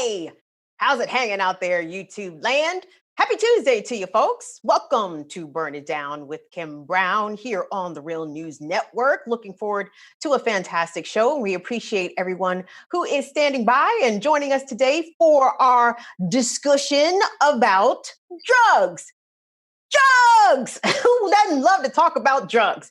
Hey, how's it hanging out there, YouTube land? Happy Tuesday to you, folks. Welcome to Burn It Down with Kim Brown here on the Real News Network. Looking forward to a fantastic show. We appreciate everyone who is standing by and joining us today for our discussion about drugs. Drugs! Who doesn't love to talk about drugs?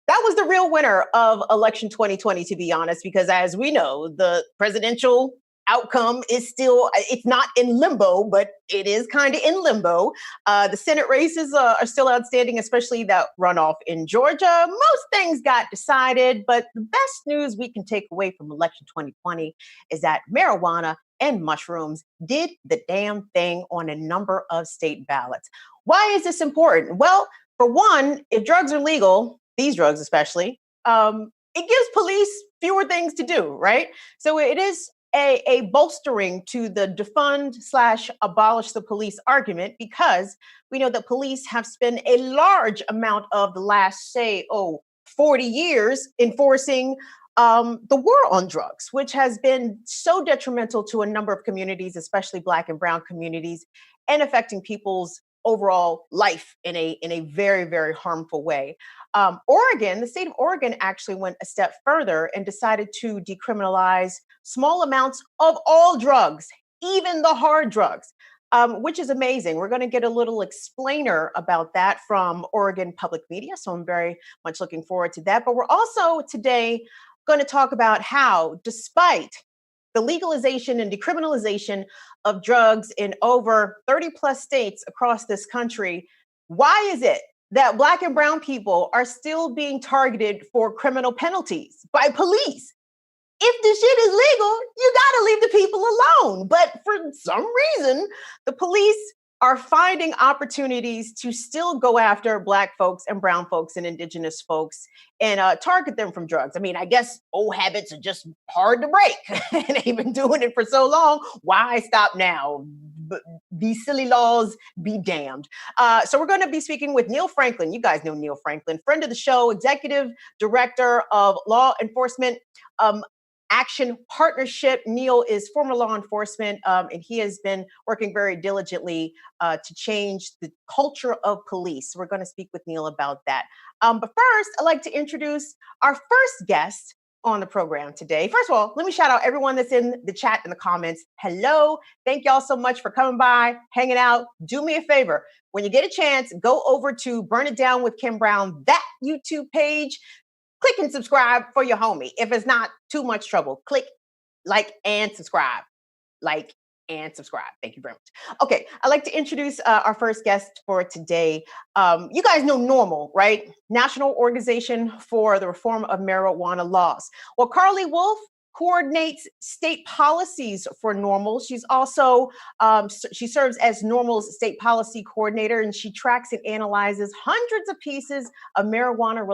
That was the real winner of election 2020, to be honest, because as we know, the presidential outcome is still, it's not in limbo, but it is kind of in limbo. The Senate races are still outstanding, especially that runoff in Georgia. Most things got decided, but the best news we can take away from election 2020 is that marijuana and mushrooms did the damn thing on a number of state ballots. Why is this important? Well, for one, if drugs are legal, these drugs especially, it gives police fewer things to do, right? So it is a bolstering to the defund/abolish the police argument, because we know that police have spent a large amount of the last, say, 40 years enforcing the war on drugs, which has been so detrimental to a number of communities, especially Black and Brown communities, and affecting people's overall life in a very, very harmful way. Oregon, the state of Oregon actually went a step further and decided to decriminalize small amounts of all drugs, even the hard drugs, which is amazing. We're going to get a little explainer about that from Oregon Public Media, so I'm very much looking forward to that. But we're also today going to talk about how, despite the legalization and decriminalization of drugs in over 30 plus states across this country, why is it that Black and Brown people are still being targeted for criminal penalties by police? If the shit is legal, you got to leave the people alone. But for some reason, the police are finding opportunities to still go after Black folks and Brown folks and Indigenous folks and target them from drugs. I mean, I guess old habits are just hard to break. And they've been doing it for so long. Why stop now? These silly laws be damned. So we're going to be speaking with Neill Franklin. You guys know Neill Franklin, friend of the show, executive director of law enforcement Action Partnership. Neill is former law enforcement, and he has been working very diligently to change the culture of police. We're going to speak with Neill about that. But first, I'd like to introduce our first guest on the program today. First of all, let me shout out everyone that's in the chat and the comments. Hello. Thank y'all so much for coming by, hanging out. Do me a favor. When you get a chance, go over to Burn It Down with Kim Brown, that YouTube page. Click and subscribe for your homie. If it's not too much trouble, click like and subscribe. Like and subscribe. Thank you very much. Okay, I'd like to introduce our first guest for today. You guys know NORML, right? National Organization for the Reform of Marijuana Laws. Well, Carly Wolf coordinates state policies for NORML. She's also, she serves as NORML's state policy coordinator, and she tracks and analyzes hundreds of pieces of marijuana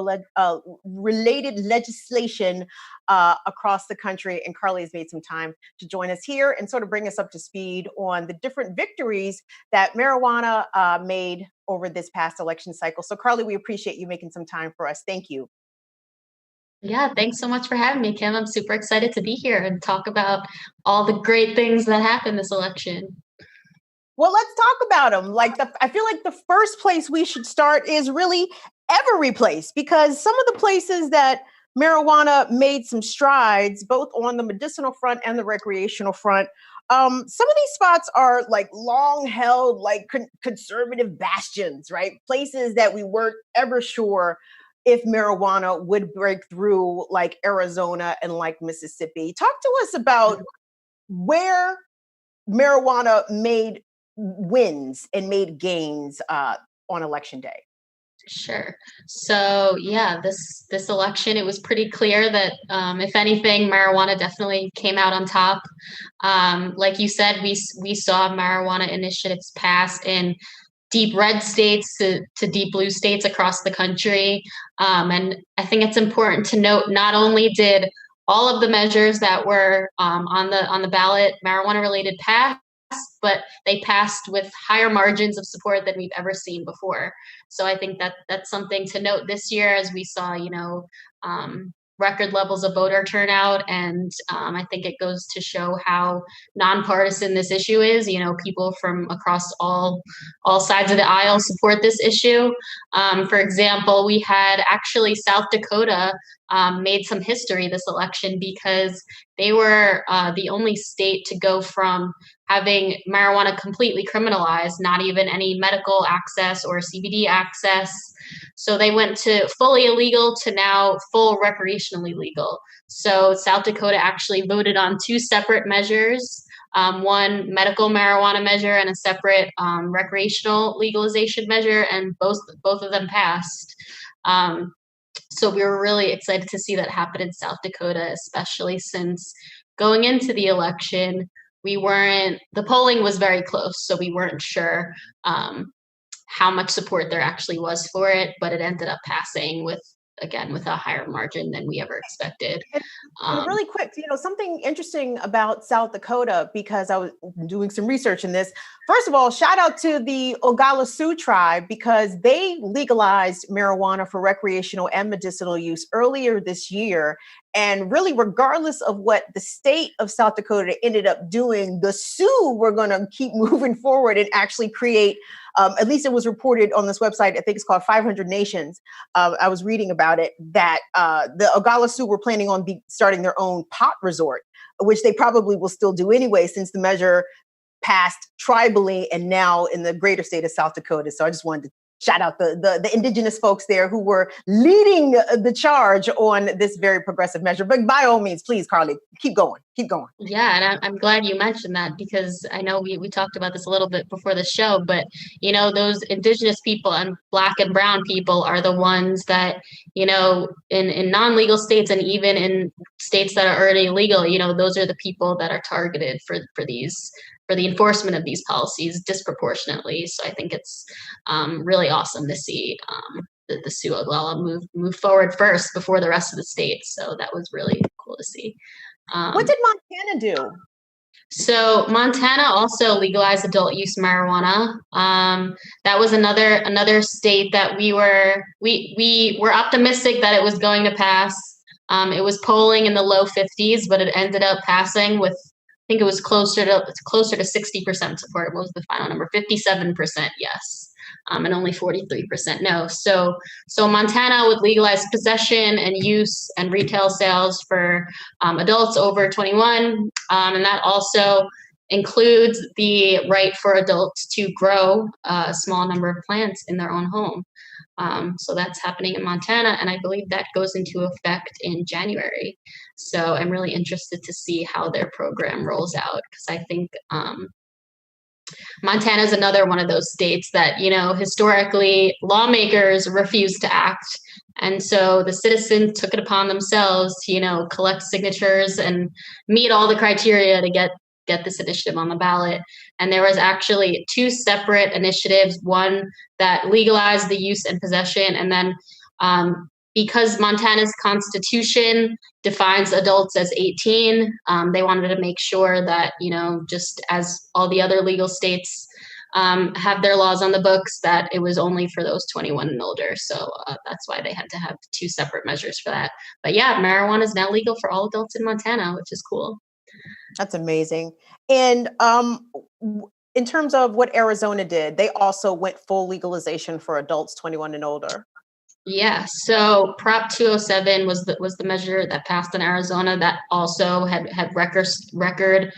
related legislation across the country. And Carly has made some time to join us here and sort of bring us up to speed on the different victories that marijuana made over this past election cycle. So Carly, we appreciate you making some time for us. Thank you. Yeah, thanks so much for having me, Kim. I'm super excited to be here and talk about all the great things that happened this election. Well, let's talk about them. I feel like the first place we should start is really every place, because some of the places that marijuana made some strides, both on the medicinal front and the recreational front, some of these spots are like long held, like conservative bastions, right? Places that we weren't ever sure if marijuana would break through, like Arizona and like Mississippi. Talk to us about where marijuana made wins and made gains on election day. Sure. So yeah, this election, it was pretty clear that if anything, marijuana definitely came out on top. Like you said, we saw marijuana initiatives passed in deep red states to deep blue states across the country. And I think it's important to note, not only did all of the measures that were on the ballot marijuana related pass, but they passed with higher margins of support than we've ever seen before. So I think that that's something to note this year, as we saw, record levels of voter turnout, and I think it goes to show how nonpartisan this issue is. You know, people from across all sides of the aisle support this issue. For example, we had actually South Dakota made some history this election because they were the only state to go from having marijuana completely criminalized, not even any medical access or CBD access. So they went to fully illegal to now full recreationally legal. So South Dakota actually voted on two separate measures, one medical marijuana measure and a separate recreational legalization measure, and both of them passed. So we were really excited to see that happen in South Dakota, especially since going into the election, the polling was very close, so we weren't sure how much support there actually was for it, but it ended up passing with a higher margin than we ever expected. And really quick, something interesting about South Dakota, because I was doing some research in this. First of all, shout out to the Oglala Sioux tribe, because they legalized marijuana for recreational and medicinal use earlier this year. And really, regardless of what the state of South Dakota ended up doing, the Sioux were going to keep moving forward and actually create, at least it was reported on this website, I think it's called 500 Nations. I was reading about it, that the Oglala Sioux were planning on starting their own pot resort, which they probably will still do anyway, since the measure passed tribally and now in the greater state of South Dakota. So I just wanted to shout out the indigenous folks there who were leading the charge on this very progressive measure. But by all means, please, Carly, keep going. Yeah, and I'm glad you mentioned that, because I know we talked about this a little bit before the show, but those indigenous people and Black and brown people are the ones that, in non-legal states and even in states that are already legal, those are the people that are targeted for the enforcement of these policies disproportionately. So I think it's really awesome to see the Sioux Oglala move forward first before the rest of the states. So that was really cool to see. What did Montana do? So Montana also legalized adult use marijuana. That was another state that we were optimistic that it was going to pass. It was polling in the low 50s, but it ended up passing with, I think it was closer to 60% support. What was the final number? 57% yes. And only 43% no. So Montana would legalize possession and use and retail sales for adults over 21, and that also includes the right for adults to grow a small number of plants in their own home. So that's happening in Montana, and I believe that goes into effect in January. So I'm really interested to see how their program rolls out, because I think Montana is another one of those states that, historically lawmakers refused to act. And so the citizens took it upon themselves to, collect signatures and meet all the criteria to get this initiative on the ballot. And there was actually two separate initiatives, one that legalized the use and possession, and then because Montana's constitution defines adults as 18, they wanted to make sure that, just as all the other legal states have their laws on the books, that it was only for those 21 and older. So that's why they had to have two separate measures for that. But yeah, marijuana is now legal for all adults in Montana, which is cool. That's amazing. And in terms of what Arizona did, they also went full legalization for adults 21 and older. Yeah, so Prop 207 was the measure that passed in Arizona that also had record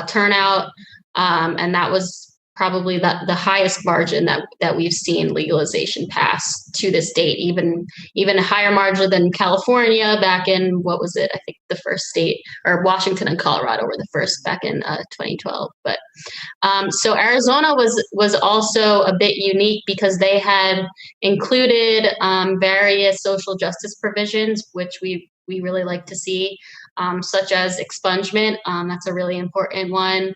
turnout, and that was probably the highest margin that we've seen legalization pass to this date, even a higher margin than California back in, what was it? I think the first state, or Washington and Colorado were the first back in 2012. But so Arizona was also a bit unique because they had included various social justice provisions, which we really like to see, such as expungement. That's a really important one,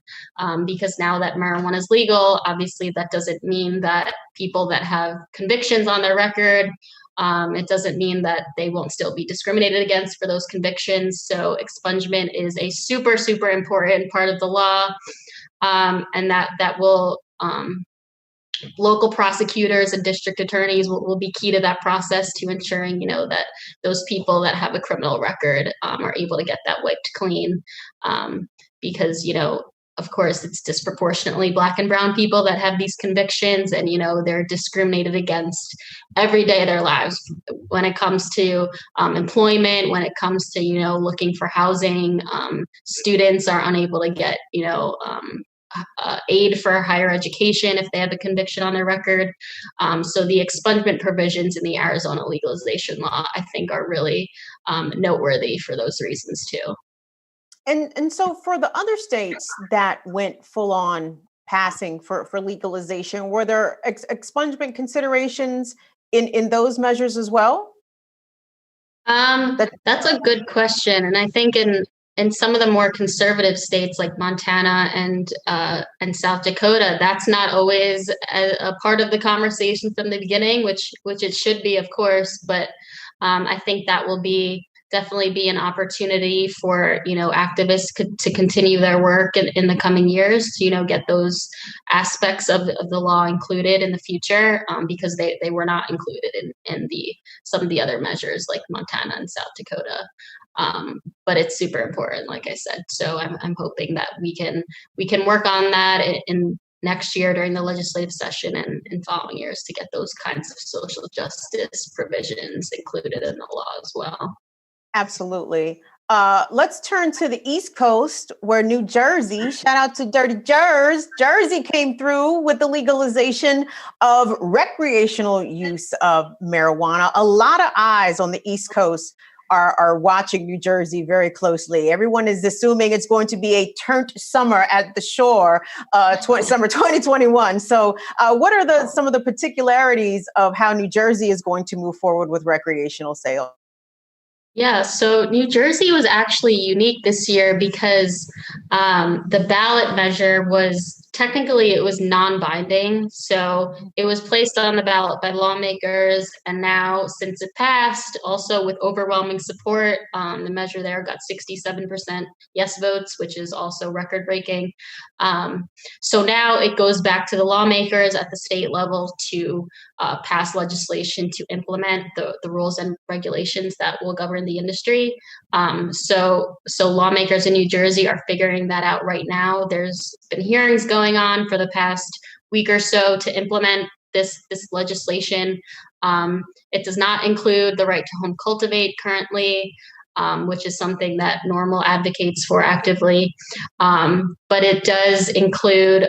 because now that marijuana is legal, obviously that doesn't mean that people that have convictions on their record, it doesn't mean that they won't still be discriminated against for those convictions. So expungement is a super, super important part of the law, and that will local prosecutors and district attorneys will be key to that process to ensuring, that those people that have a criminal record are able to get that wiped clean. Because, of course, it's disproportionately Black and brown people that have these convictions, and, they're discriminated against every day of their lives when it comes to employment, when it comes to, looking for housing. Students are unable to get, aid for higher education if they have a conviction on their record. So the expungement provisions in the Arizona legalization law, I think, are really noteworthy for those reasons too. And so for the other states that went full on passing for legalization, were there expungement considerations in those measures as well? That's a good question. And I think in some of the more conservative states like Montana and South Dakota, that's not always a part of the conversation from the beginning, which it should be, of course. But I think that will definitely be an opportunity for, activists to continue their work in the coming years to, get those aspects of the law included in the future, because they were not included in some of the other measures like Montana and South Dakota. But it's super important, like I said. So I'm hoping that we can work on that in next year during the legislative session and in following years to get those kinds of social justice provisions included in the law as well. Absolutely. Let's turn to the East Coast, where New Jersey, shout out to Dirty Jers, Jersey came through with the legalization of recreational use of marijuana. A lot of eyes on the East Coast are watching New Jersey very closely. Everyone is assuming it's going to be a turnt summer at the shore, summer 2021. So what are some of the particularities of how New Jersey is going to move forward with recreational sales? Yeah, so New Jersey was actually unique this year because the ballot measure it was non-binding. So it was placed on the ballot by lawmakers. And now, since it passed, also with overwhelming support, the measure there got 67% yes votes, which is also record-breaking. So now it goes back to the lawmakers at the state level to pass legislation to implement the rules and regulations that will govern the industry. So lawmakers in New Jersey are figuring that out right now. There's been hearings going on for the past week or so to implement this legislation. It does not include the right to home cultivate currently, which is something that NORML advocates for actively. But it does include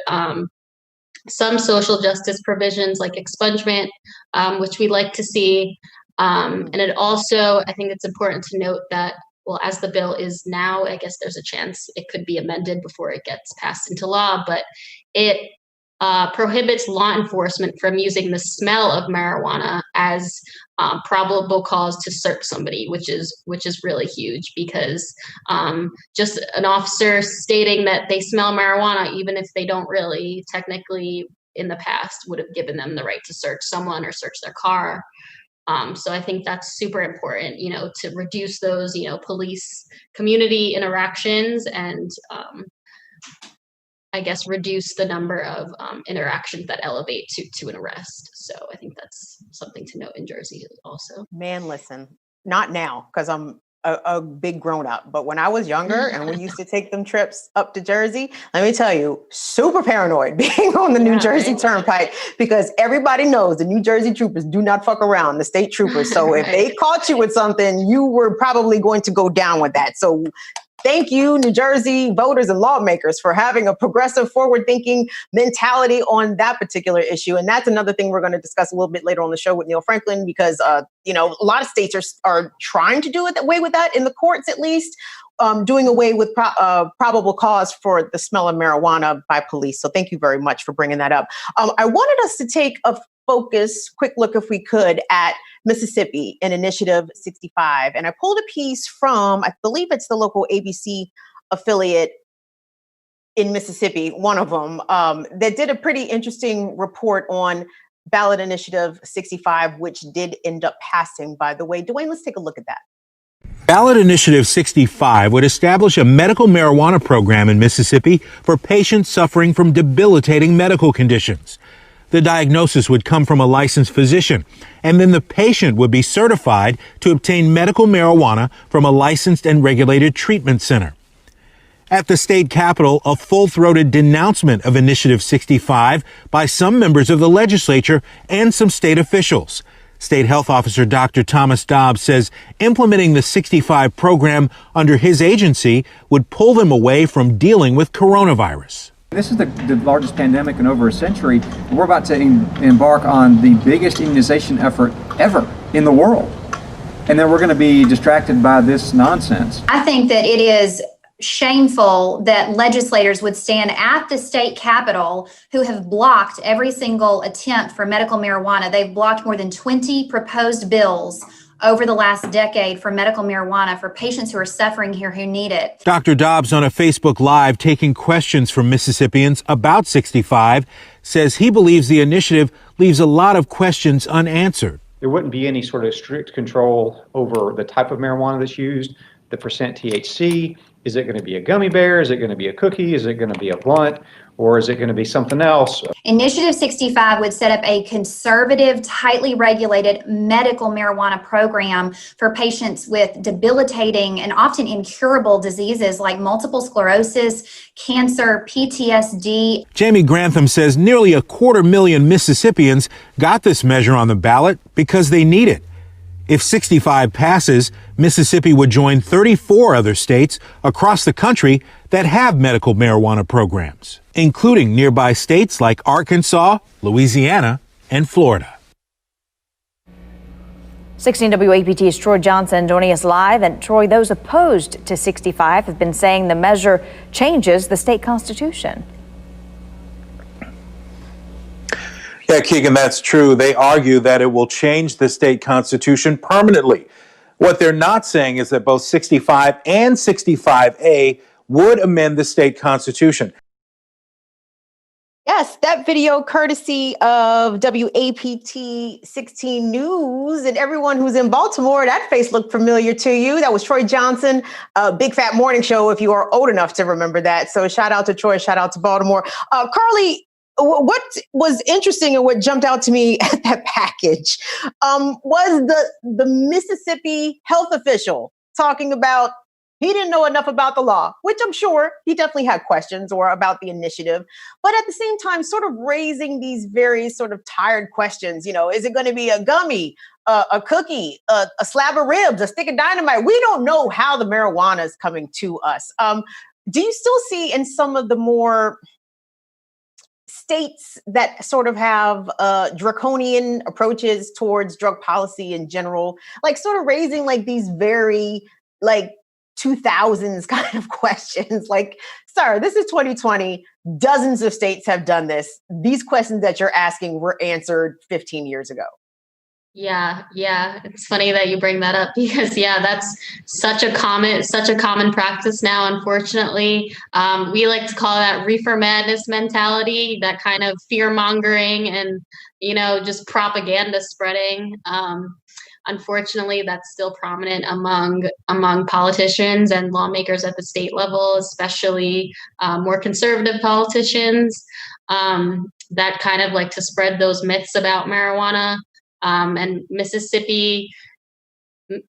some social justice provisions like expungement, which we'd like to see. And it also, I think it's important to note that, well, as the bill is now, I guess there's a chance it could be amended before it gets passed into law, but it prohibits law enforcement from using the smell of marijuana as probable cause to search somebody, which is really huge, because just an officer stating that they smell marijuana, even if they don't really technically in the past would have given them the right to search someone or search their car. So I think that's super important, to reduce those, police community interactions and I guess reduce the number of interactions that elevate to an arrest. So I think that's something to note in Jersey also. Man, listen, not now, because I'm a big grown up, but when I was younger and we used to take them trips up to Jersey, let me tell you, super paranoid being on the New Jersey Turnpike, because everybody knows the New Jersey troopers do not fuck around, the state troopers. So if they caught you with something, you were probably going to go down with that. So thank you, New Jersey voters and lawmakers, for having a progressive, forward-thinking mentality on that particular issue. And that's another thing we're going to discuss a little bit later on the show with Neill Franklin, because a lot of states are trying to do away with that, in the courts at least, doing away with probable cause for the smell of marijuana by police. So thank you very much for bringing that up. I wanted us to take a quick look, if we could, at Mississippi and Initiative 65. And I pulled a piece from, I believe it's the local ABC affiliate in Mississippi, one of them, that did a pretty interesting report on Ballot Initiative 65, which did end up passing, by the way. Dwayne, let's take a look at that. Ballot Initiative 65 would establish a medical marijuana program in Mississippi for patients suffering from debilitating medical conditions. The diagnosis would come from a licensed physician, and then the patient would be certified to obtain medical marijuana from a licensed and regulated treatment center. At the state capitol, a full-throated denouncement of Initiative 65 by some members of the legislature and some state officials. State Health Officer Dr. Thomas Dobbs says implementing the 65 program under his agency would pull them away from dealing with coronavirus. This is the largest pandemic in over a century. We're about to embark on the biggest immunization effort ever in the world. And then we're going to be distracted by this nonsense. I think that it is shameful that legislators would stand at the state capitol who have blocked every single attempt for medical marijuana. They've blocked more than 20 proposed bills over the last decade for medical marijuana for patients who are suffering here who need it. Dr. Dobbs, on a Facebook Live taking questions from Mississippians about 65, says he believes the initiative leaves a lot of questions unanswered. There wouldn't be any sort of strict control over the type of marijuana that's used, the percent THC. Is it going to be a gummy bear? Is it going to be a cookie? Is it going to be a blunt? Or is it going to be something else? Initiative 65 would set up a conservative, tightly regulated medical marijuana program for patients with debilitating and often incurable diseases like multiple sclerosis, cancer, PTSD. Jamie Grantham says nearly 250,000 Mississippians got this measure on the ballot because they need it. If 65 passes, Mississippi would join 34 other states across the country that have medical marijuana programs, including nearby states like Arkansas, Louisiana, and Florida. 16 WAPT's Troy Johnson joining us live. And Troy, those opposed to 65 have been saying the measure changes the state constitution. Yeah, Keegan, that's true. They argue that it will change the state constitution permanently. What they're not saying is that both 65 and 65A would amend the state constitution. Yes, that video courtesy of WAPT 16 News, and everyone who's in Baltimore, that face looked familiar to you. That was Troy Johnson, Big Fat Morning Show, if you are old enough to remember that. So shout out to Troy, shout out to Baltimore. Carly, what was interesting and what jumped out to me at that package was the Mississippi health official talking about he didn't know enough about the law, which I'm sure he definitely had questions or about the initiative, but at the same time, sort of raising these very sort of tired questions. You know, is it going to be a gummy, a cookie, a slab of ribs, a stick of dynamite? We don't know how the marijuana is coming to us. Do you still see in some of the more states that sort of have draconian approaches towards drug policy in general, like sort of raising like these very like 2000s kind of questions? Like, sir, this is 2020. Dozens of states have done this. These questions that you're asking were answered 15 years ago. Yeah. It's funny that you bring that up because that's such a common practice now, unfortunately. We like to call that reefer madness mentality, that kind of fear mongering and, just propaganda spreading. Unfortunately, that's still prominent among politicians and lawmakers at the state level, especially more conservative politicians that kind of like to spread those myths about marijuana. And Mississippi,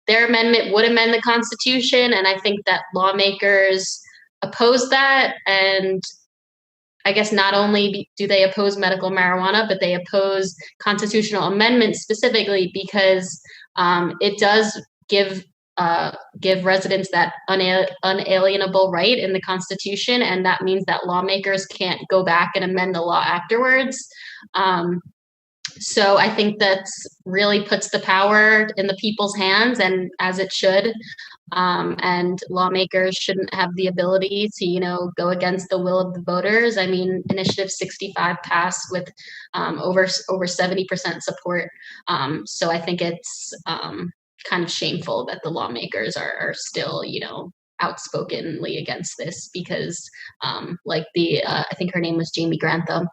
their amendment would amend the Constitution, and I think that lawmakers oppose that. And I guess not only do they oppose medical marijuana, but they oppose constitutional amendments specifically because it does give residents that unalienable right in the Constitution, and that means that lawmakers can't go back and amend the law afterwards. So I think that really puts the power in the people's hands, and as it should. And lawmakers shouldn't have the ability to, go against the will of the voters. I mean, Initiative 65 passed with over 70% support. So I think it's kind of shameful that the lawmakers are still, outspokenly against this because, like I think her name was Jamie Grantham.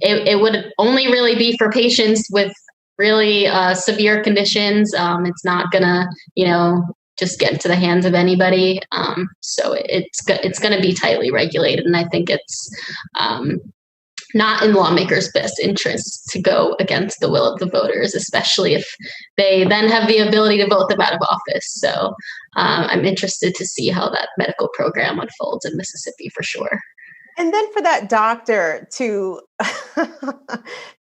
It would only really be for patients with really severe conditions. It's not gonna, just get into the hands of anybody. So it's gonna be tightly regulated, and I think it's not in lawmakers' best interests to go against the will of the voters, especially if they then have the ability to vote them out of office. So I'm interested to see how that medical program unfolds in Mississippi for sure. And then for that doctor to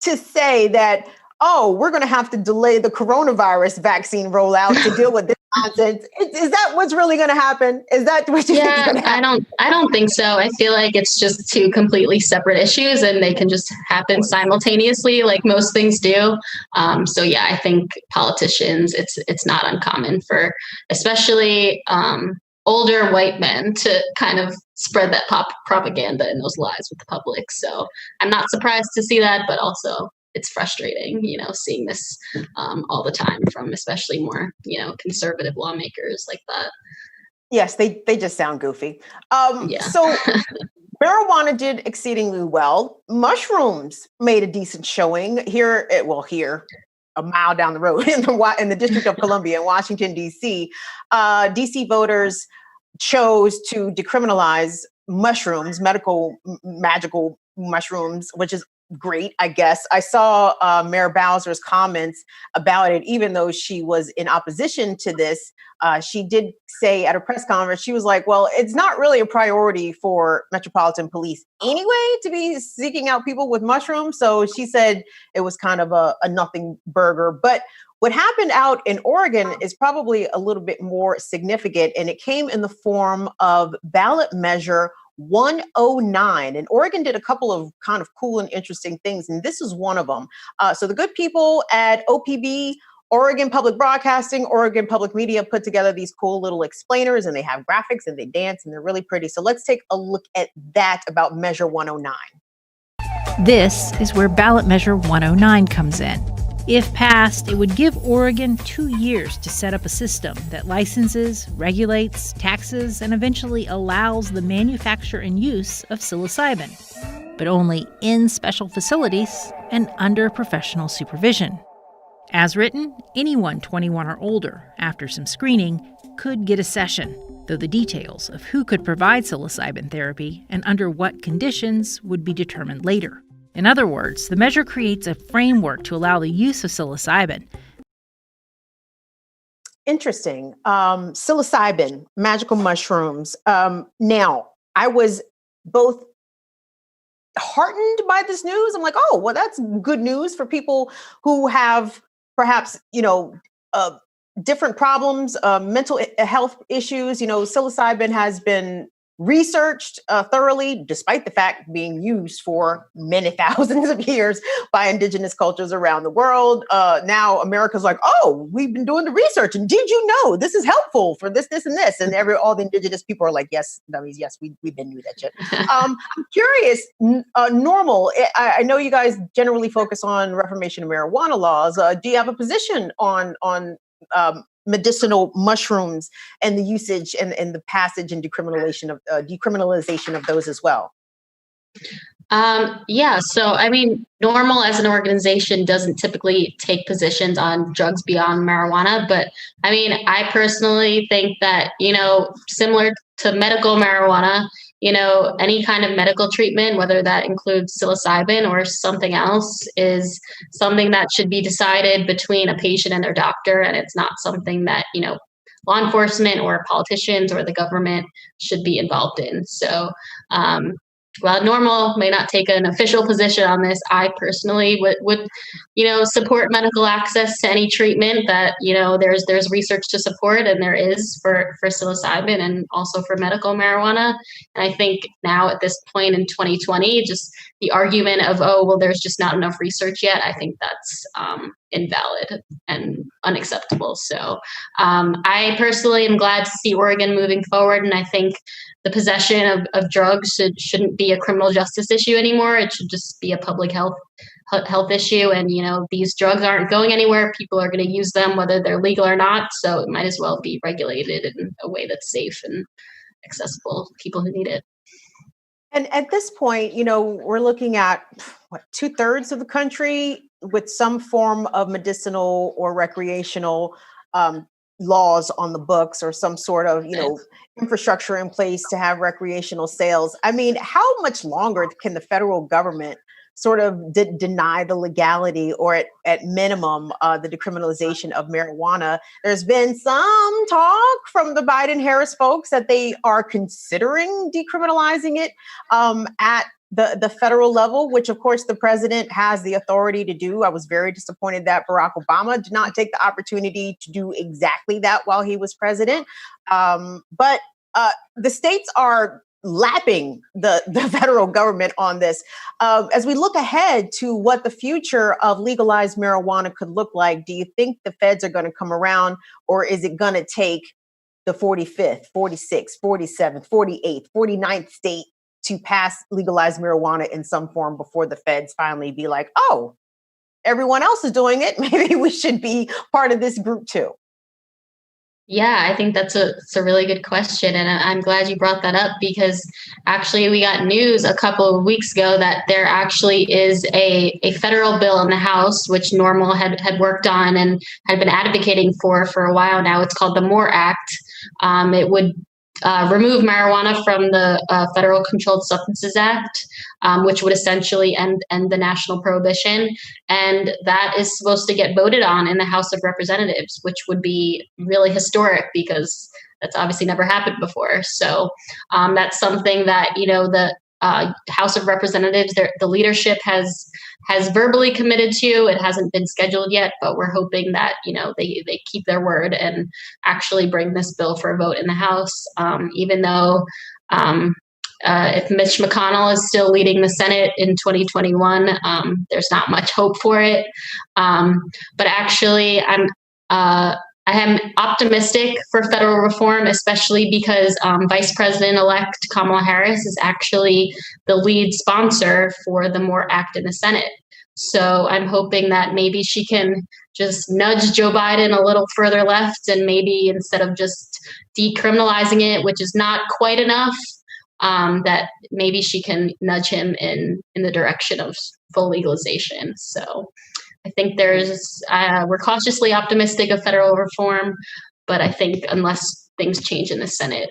to say that, oh, we're going to have to delay the coronavirus vaccine rollout to deal with this nonsense. Is that what's really going to happen? Is that what you think is going to happen? I don't think so. I feel like it's just two completely separate issues, and they can just happen simultaneously, like most things do. So yeah, I think politicians, it's not uncommon for, especially older white men, to kind of spread that propaganda and those lies with the public. So I'm not surprised to see that, but also it's frustrating, seeing this all the time from especially more, conservative lawmakers like that. Yes, they just sound goofy. Yeah. So marijuana did exceedingly well. Mushrooms made a decent showing here, a mile down the road in the District of Columbia in Washington, D.C. D.C. voters chose to decriminalize mushrooms, magical mushrooms, which is great, I guess. I saw Mayor Bowser's comments about it, even though she was in opposition to this. She did say at a press conference, she was like, well, it's not really a priority for Metropolitan Police anyway to be seeking out people with mushrooms. So she said it was kind of a nothing burger. But what happened out in Oregon is probably a little bit more significant, and it came in the form of Ballot Measure 109. And Oregon did a couple of kind of cool and interesting things, and this is one of them. So the good people at OPB, Oregon Public Broadcasting, Oregon Public Media, put together these cool little explainers, and they have graphics and they dance and they're really pretty. So let's take a look at that about Measure 109. This is where Ballot Measure 109 comes in. If passed, it would give Oregon 2 years to set up a system that licenses, regulates, taxes, and eventually allows the manufacture and use of psilocybin, but only in special facilities and under professional supervision. As written, anyone 21 or older, after some screening, could get a session, though the details of who could provide psilocybin therapy and under what conditions would be determined later. In other words, the measure creates a framework to allow the use of psilocybin. Interesting. Psilocybin, magical mushrooms. Now, I was both heartened by this news. I'm like, oh, well, that's good news for people who have perhaps, different problems, mental health issues. Psilocybin has been researched thoroughly, despite the fact being used for many thousands of years by indigenous cultures around the world. Now America's like, oh, we've been doing the research, and did you know this is helpful for this, and this? And all the indigenous people are like, yes, dummies, yes, we've been doing that shit. I'm curious, NORML, I know you guys generally focus on reformation of marijuana laws. Do you have a position on medicinal mushrooms and the usage and the passage and decriminalization of those as well? Yeah, so I mean, NORML as an organization doesn't typically take positions on drugs beyond marijuana, but I mean, I personally think that, similar to medical marijuana, any kind of medical treatment, whether that includes psilocybin or something else, is something that should be decided between a patient and their doctor. And it's not something that, law enforcement or politicians or the government should be involved in. So, while NORML may not take an official position on this, I personally would support medical access to any treatment that, there's research to support, and there is for psilocybin and also for medical marijuana. And I think now at this point in 2020, just the argument of, oh, well, there's just not enough research yet, I think that's invalid and unacceptable. So I personally am glad to see Oregon moving forward, and I think the possession of drugs shouldn't be a criminal justice issue anymore. It should just be a public health issue. And, these drugs aren't going anywhere. People are going to use them whether they're legal or not. So it might as well be regulated in a way that's safe and accessible to people who need it. And at this point, we're looking at 2/3 of the country with some form of medicinal or recreational laws on the books, or some sort of, infrastructure in place to have recreational sales. I mean, how much longer can the federal government sort of deny the legality, or at minimum, the decriminalization of marijuana. There's been some talk from the Biden-Harris folks that they are considering decriminalizing it at the federal level, which of course the president has the authority to do. I was very disappointed that Barack Obama did not take the opportunity to do exactly that while he was president. But the states are lapping the federal government on this. As we look ahead to what the future of legalized marijuana could look like, do you think the feds are going to come around, or is it going to take the 45th, 46th, 47th, 48th, 49th state to pass legalized marijuana in some form before the feds finally be like, oh, everyone else is doing it, maybe we should be part of this group too? Yeah, I think it's a really good question. And I'm glad you brought that up, because actually we got news a couple of weeks ago that there actually is a federal bill in the House, which NORML had worked on and had been advocating for a while now. It's called the MORE Act. It would remove marijuana from the Federal Controlled Substances Act, which would essentially end the national prohibition. And that is supposed to get voted on in the House of Representatives, which would be really historic, because that's obviously never happened before. So that's something that, the House of Representatives, the leadership has verbally committed to. It hasn't been scheduled yet, but we're hoping that, they keep their word and actually bring this bill for a vote in the House, even though if Mitch McConnell is still leading the Senate in 2021, there's not much hope for it. But actually, I am optimistic for federal reform, especially because Vice President-elect Kamala Harris is actually the lead sponsor for the MORE Act in the Senate. So I'm hoping that maybe she can just nudge Joe Biden a little further left, and maybe instead of just decriminalizing it, which is not quite enough, that maybe she can nudge him in the direction of full legalization. So I think we're cautiously optimistic of federal reform, but I think unless things change in the Senate,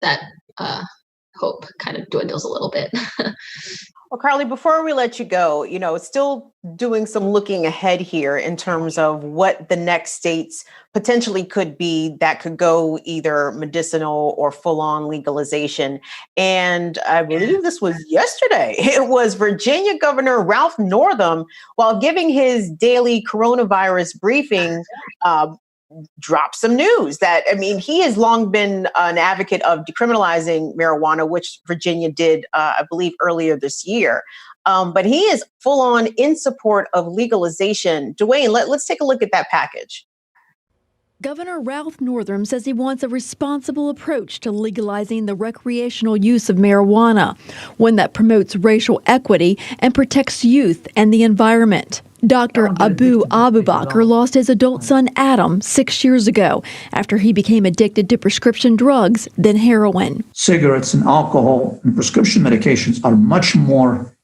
that hope kind of dwindles a little bit. Well, Carly, before we let you go, still doing some looking ahead here in terms of what the next states potentially could be that could go either medicinal or full-on legalization. And I believe this was yesterday. It was Virginia Governor Ralph Northam, while giving his daily coronavirus briefing, dropped some news that, he has long been an advocate of decriminalizing marijuana, which Virginia did, I believe, earlier this year. But he is full on in support of legalization. Dwayne, let's take a look at that package. Governor Ralph Northam says he wants a responsible approach to legalizing the recreational use of marijuana, one that promotes racial equity and protects youth and the environment. Dr. Abu Abubakar lost his adult son Adam 6 years ago after he became addicted to prescription drugs, then heroin. Cigarettes and alcohol and prescription medications are much more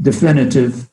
definitive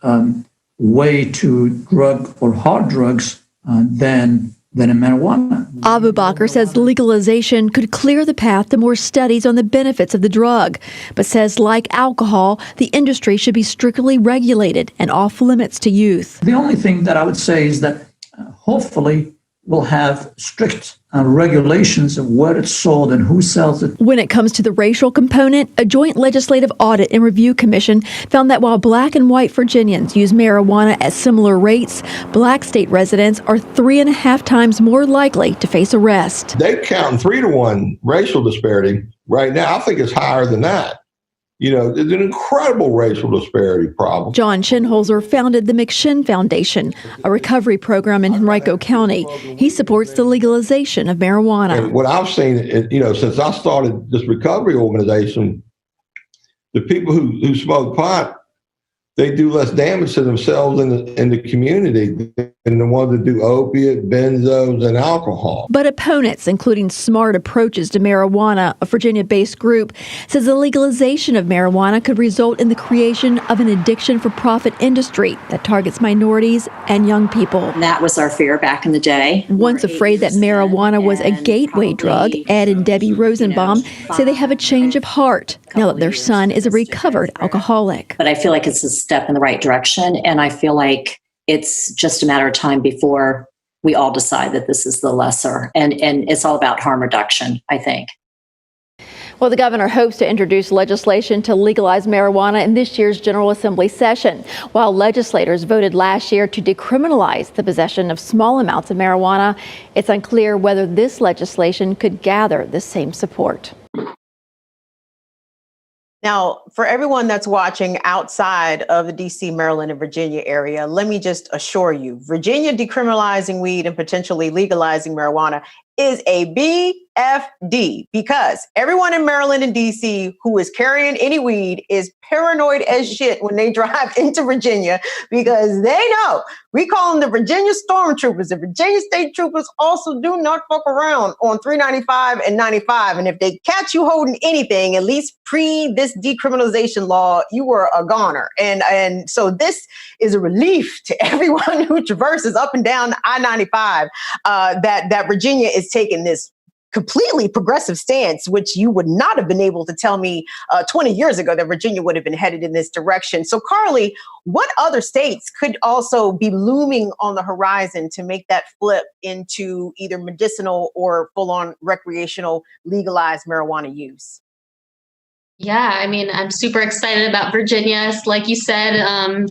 way to drug or hard drugs than in marijuana. Abubakar says legalization could clear the path to more studies on the benefits of the drug, but says, like alcohol, the industry should be strictly regulated and off limits to youth. The only thing that I would say is that hopefully we'll have strict regulations of where it's sold and who sells it. When it comes to the racial component, a joint legislative audit and review commission found that while black and white Virginians use marijuana at similar rates, black state residents are 3.5 times more likely to face arrest. They count 3-to-1 racial disparity right now. I think it's higher than that. There's an incredible racial disparity problem. John Shinholzer founded the McShin Foundation, a recovery program in Henrico County. He supports the legalization of marijuana. And what I've seen, since I started this recovery organization, the people who smoke pot they do less damage to themselves in the community than the ones that do opiate, benzos, and alcohol. But opponents, including Smart Approaches to Marijuana, a Virginia-based group, says the legalization of marijuana could result in the creation of an addiction-for-profit industry that targets minorities and young people. That was our fear back in the day. Once afraid that marijuana was a gateway drug, Ed and Debbie Rosenbaum say they have a change of heart now that their son is a recovered alcoholic. But I feel like it's a step in the right direction, and I feel like it's just a matter of time before we all decide that this is the lesser. And it's all about harm reduction, I think. Well, the governor hopes to introduce legislation to legalize marijuana in this year's General Assembly session. While legislators voted last year to decriminalize the possession of small amounts of marijuana, it's unclear whether this legislation could gather the same support. Now, for everyone that's watching outside of the DC, Maryland, and Virginia area, let me just assure you, Virginia decriminalizing weed and potentially legalizing marijuana is a BFD, because everyone in Maryland and DC who is carrying any weed is paranoid as shit when they drive into Virginia, because they know we call them the Virginia Stormtroopers. The Virginia State Troopers also do not fuck around on 395 and 95. And if they catch you holding anything, at least pre this decriminalization law, you were a goner. And so this is a relief to everyone who traverses up and down I-95 that Virginia is taking this completely progressive stance, which you would not have been able to tell me 20 years ago that Virginia would have been headed in this direction. So, Carly, what other states could also be looming on the horizon to make that flip into either medicinal or full-on recreational legalized marijuana use? Yeah, I mean, I'm super excited about Virginia. Like you said,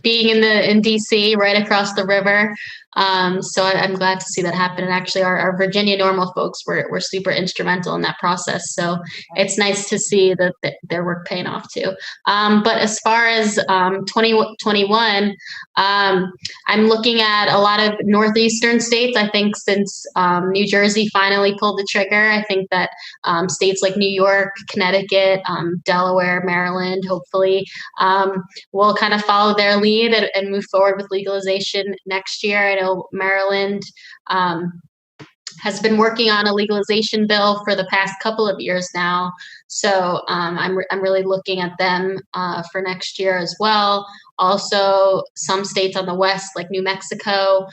being in DC, right across the river. So I'm glad to see that happen. And actually, our Virginia NORML folks were super instrumental in that process. So it's nice to see that their work paying off too. But as far as 2021, I'm looking at a lot of northeastern states. I think since New Jersey finally pulled the trigger, I think that states like New York, Connecticut, Delaware, Maryland, hopefully will kind of follow their lead and move forward with legalization next year. I know Maryland has been working on a legalization bill for the past couple of years now. So I'm really looking at them for next year as well. Also, some states on the West, like New Mexico,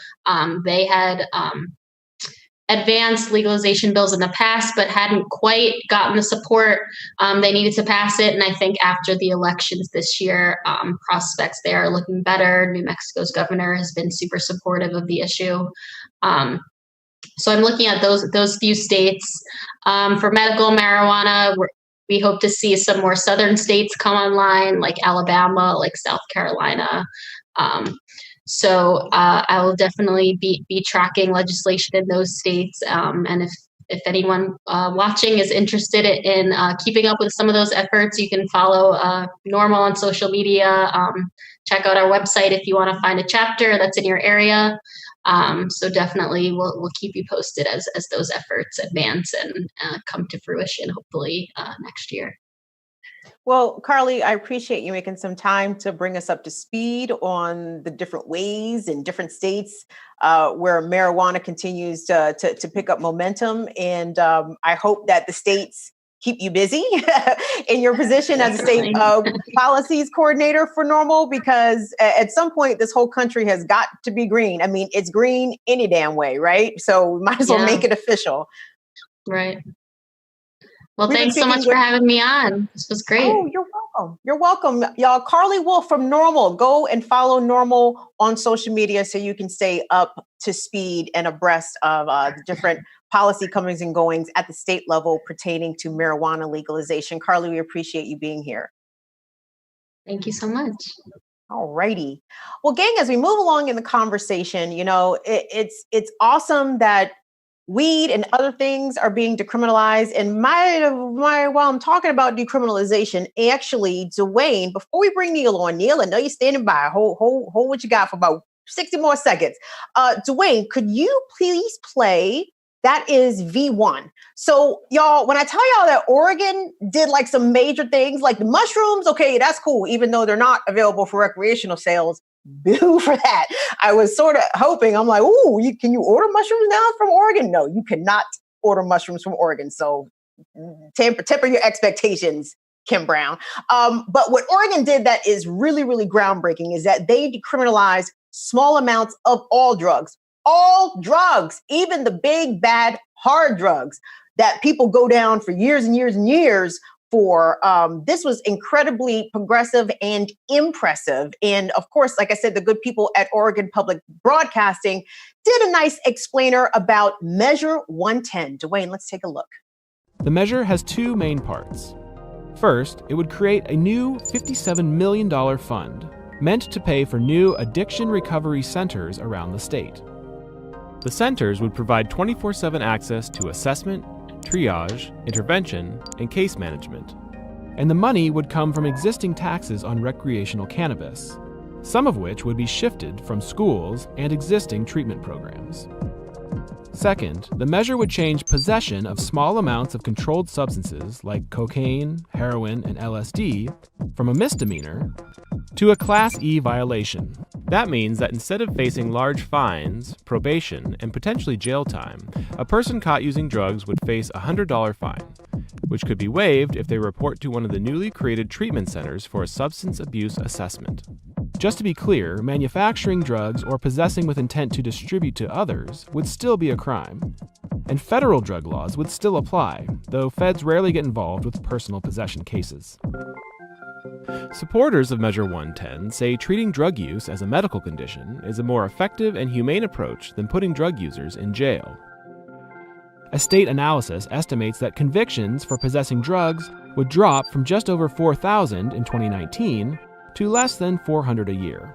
they had advanced legalization bills in the past, but hadn't quite gotten the support they needed to pass it. And I think after the elections this year, prospects there are looking better. New Mexico's governor has been super supportive of the issue. So I'm looking at those few states. For medical marijuana, we hope to see some more southern states come online, like Alabama, like South Carolina. So I will definitely be tracking legislation in those states. And if anyone watching is interested in keeping up with some of those efforts, you can follow NORML on social media. Check out our website if you want to find a chapter that's in your area. So definitely we'll keep you posted as those efforts advance and come to fruition, hopefully next year. Well, Carly, I appreciate you making some time to bring us up to speed on the different ways in different states where marijuana continues to pick up momentum. And I hope that the states keep you busy in your position as a state policies coordinator for NORML, because at some point this whole country has got to be green. I mean, it's green any damn way, right? So we might as well make it official. Right. Well, thanks so much for having me on. This was great. Oh, you're welcome. You're welcome. Y'all, Carly Wolf from NORML. Go and follow NORML on social media so you can stay up to speed and abreast of the different policy comings and goings at the state level pertaining to marijuana legalization. Carly, we appreciate you being here. Thank you so much. All righty. Well, gang, as we move along in the conversation, you know, it's awesome that weed and other things are being decriminalized. And while I'm talking about decriminalization, actually, Dwayne, before we bring Neill on, Neill, I know you're standing by. Hold what you got for about 60 more seconds. Dwayne, could you please play That is V1. So y'all, when I tell y'all that Oregon did like some major things like the mushrooms, okay, that's cool, even though they're not available for recreational sales. Boo for that. I was sort of hoping, I'm like, ooh, can you order mushrooms now from Oregon? No, you cannot order mushrooms from Oregon. So temper your expectations, Kim Brown. But what Oregon did that is really, really groundbreaking is that they decriminalized small amounts of all drugs, even the big, bad, hard drugs that people go down for years and years and years for. This was incredibly progressive and impressive. And of course, like I said, the good people at Oregon Public Broadcasting did a nice explainer about Measure 110. Dwayne, let's take a look. The measure has two main parts. First, it would create a new $57 million fund meant to pay for new addiction recovery centers around the state. The centers would provide 24/7 access to assessment, triage, intervention, and case management. And the money would come from existing taxes on recreational cannabis, some of which would be shifted from schools and existing treatment programs. Second, the measure would change possession of small amounts of controlled substances like cocaine, heroin, and LSD from a misdemeanor to a Class E violation. That means that instead of facing large fines, probation, and potentially jail time, a person caught using drugs would face a $100 fine, which could be waived if they report to one of the newly created treatment centers for a substance abuse assessment. Just to be clear, manufacturing drugs or possessing with intent to distribute to others would still be a crime. And federal drug laws would still apply, though feds rarely get involved with personal possession cases. Supporters of Measure 110 say treating drug use as a medical condition is a more effective and humane approach than putting drug users in jail. A state analysis estimates that convictions for possessing drugs would drop from just over 4,000 in 2019 to less than 400 a year.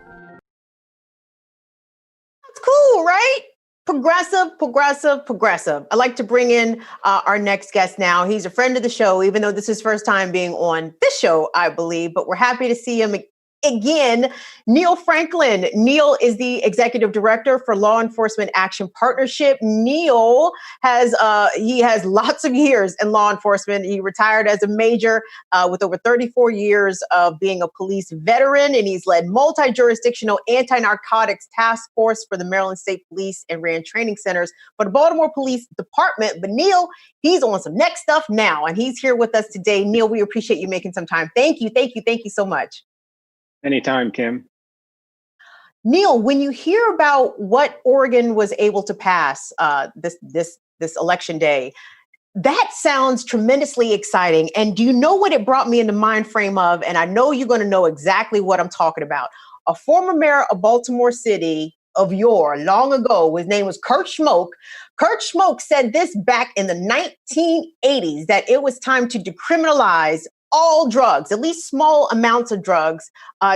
That's cool, right? Progressive. I'd like to bring in our next guest now. He's a friend of the show, even though this is his first time being on this show, I believe, but we're happy to see him again. Neill Franklin. Neill is the executive director for Law Enforcement Action Partnership. Neill has lots of years in law enforcement. He retired as a major with over 34 years of being a police veteran, and he's led multi-jurisdictional anti-narcotics task force for the Maryland State Police and ran training centers for the Baltimore Police Department. But Neill, he's on some next stuff now, and he's here with us today. Neill, we appreciate you making some time. Thank you so much. Anytime, Kim. Neill, when you hear about what Oregon was able to pass this election day, that sounds tremendously exciting. And do you know what it brought me in the mind frame of? And I know you're going to know exactly what I'm talking about. A former mayor of Baltimore City of yore, long ago, his name was Kurt Schmoke. Kurt Schmoke said this back in the 1980s, that it was time to decriminalize all drugs, at least small amounts of drugs,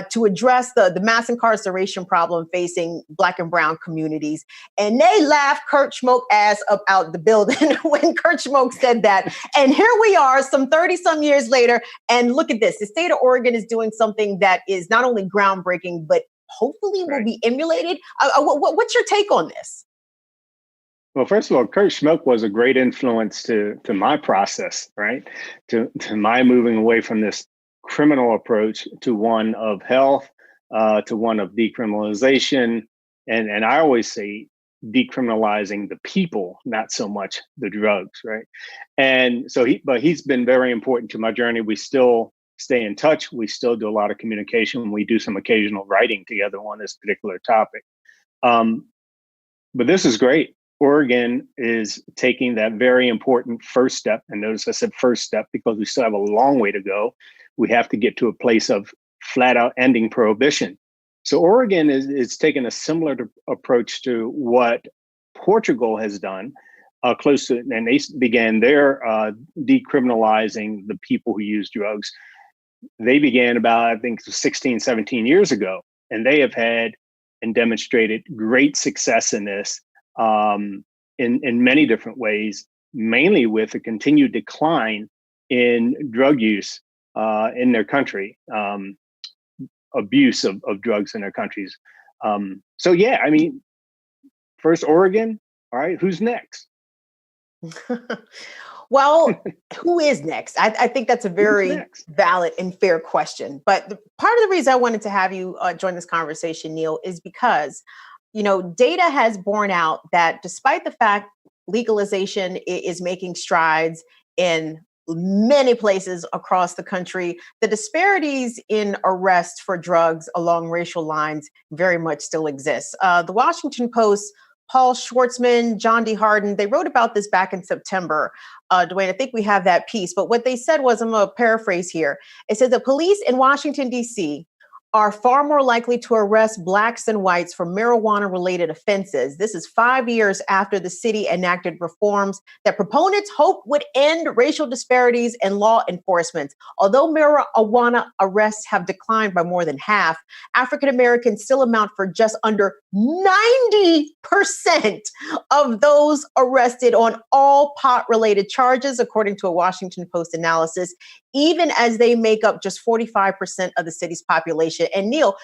to address the mass incarceration problem facing Black and brown communities. And they laughed Kurt Schmoke ass up out the building when Kurt Schmoke said that. And here we are some 30-some years later, and look at this. The state of Oregon is doing something that is not only groundbreaking, but hopefully will be emulated. What's your take on this? Well, first of all, Kurt Schmoke was a great influence to my process, right? To my moving away from this criminal approach to one of health, to one of decriminalization. And I always say decriminalizing the people, not so much the drugs, right? And so he's been very important to my journey. We still stay in touch. We still do a lot of communication. We do some occasional writing together on this particular topic. But this is great. Oregon is taking that very important first step. And notice I said first step because we still have a long way to go. We have to get to a place of flat out ending prohibition. So Oregon is taking a similar approach to what Portugal has done, close to, and they began their decriminalizing the people who use drugs. They began about, I think, 16, 17 years ago, and they have had and demonstrated great success in this. In many different ways, mainly with a continued decline in drug use in their country, abuse of drugs in their countries. So yeah, I mean, first Oregon, all right, who's next? Well, who is next? I think that's a very valid and fair question. But part of the reason I wanted to have you join this conversation, Neill, is because, data has borne out that despite the fact legalization is making strides in many places across the country, the disparities in arrest for drugs along racial lines very much still exist. The Washington Post, Paul Schwartzman, John D. Harden, they wrote about this back in September. Dwayne, I think we have that piece. But what they said was, I'm going to paraphrase here. It says the police in Washington, D.C. are far more likely to arrest Blacks than whites for marijuana-related offenses. This is 5 years after the city enacted reforms that proponents hope would end racial disparities in law enforcement. Although marijuana arrests have declined by more than half, African Americans still amount for just under 90% of those arrested on all pot-related charges, according to a Washington Post analysis, even as they make up just 45% of the city's population. And Neill,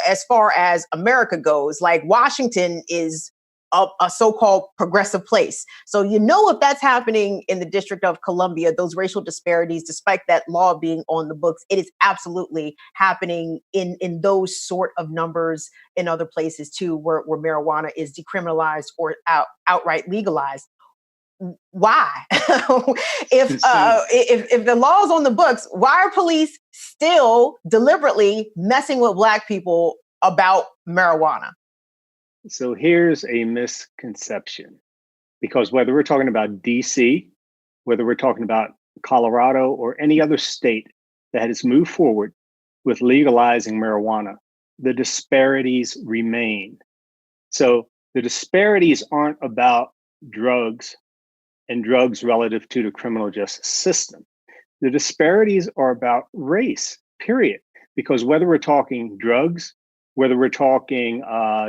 as far as America goes, like Washington is a so-called progressive place. So if that's happening in the District of Columbia, those racial disparities, despite that law being on the books, it is absolutely happening in those sort of numbers in other places too, where marijuana is decriminalized or outright legalized. Why? If the law is on the books, why are police still deliberately messing with Black people about marijuana? So here's a misconception, because whether we're talking about DC, whether we're talking about Colorado or any other state that has moved forward with legalizing marijuana, the disparities remain. So the disparities aren't about drugs and drugs relative to the criminal justice system. The disparities are about race, period. Because whether we're talking drugs, whether we're talking